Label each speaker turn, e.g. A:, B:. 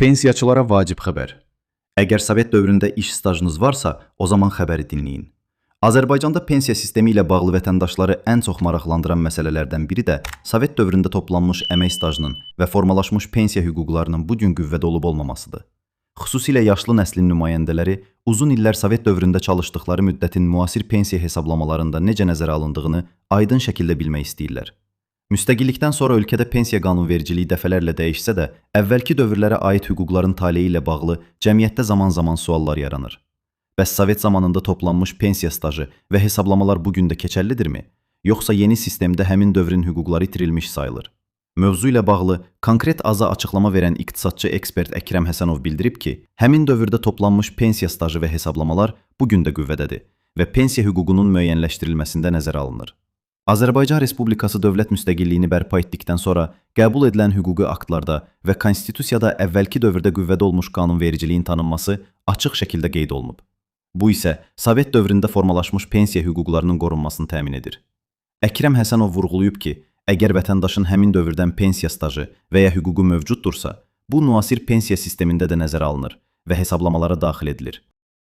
A: Pensiyaçılara vacib xəbər. Əgər Sovet dövründə iş stajınız varsa, o zaman xəbəri dinləyin. Azərbaycanda pensiya sistemi ilə bağlı vətəndaşları ən çox maraqlandıran məsələlərdən biri də Sovet dövründə toplanmış əmək stajının və formalaşmış pensiya hüquqlarının bu gün qüvvədə olub-olmamasıdır. Xüsusilə yaşlı nəslin nümayəndələri uzun illər Sovet dövründə çalışdıqları müddətin müasir pensiya hesablamalarında necə nəzərə alındığını aydın şəkildə bilmək istəyirlər. Müstəqillikdən sonra ölkədə pensiya qanunvericiliyi dəfələrlə dəyişsə də, əvvəlki dövrlərə aid hüquqların taleyi ilə bağlı cəmiyyətdə zaman-zaman suallar yaranır. Bəs Sovet zamanında toplanmış pensiya stajı və hesablamalar bugün də keçərlidirmi? Yoxsa yeni sistemdə həmin dövrün hüquqları itirilmiş sayılır? Mövzu ilə bağlı konkret aza açıqlama verən iqtisadçı ekspert Əkrəm Həsənov bildirib ki, həmin dövrdə toplanmış pensiya stajı və hesablamalar bugün də qüvvədədir və pensiya hüququnun müəyyənləşdirilməsində nəzərə alınır. Azərbaycan Respublikası dövlət müstəqilliyini bərpa etdikdən sonra qəbul edilən hüquqi aktlarda və konstitusiyada əvvəlki dövrdə qüvvədə olmuş qanunvericiliyin tanınması açıq şəkildə qeyd olunub. Bu isə Sovet dövründə formalaşmış pensiya hüquqlarının qorunmasını təmin edir. Əkrəm Həsənov vurğulayıb ki, əgər vətəndaşın həmin dövrdən pensiya stajı və ya hüququ mövcuddursa, bu müasir pensiya sistemində də nəzərə alınır və hesablamalara daxil edilir.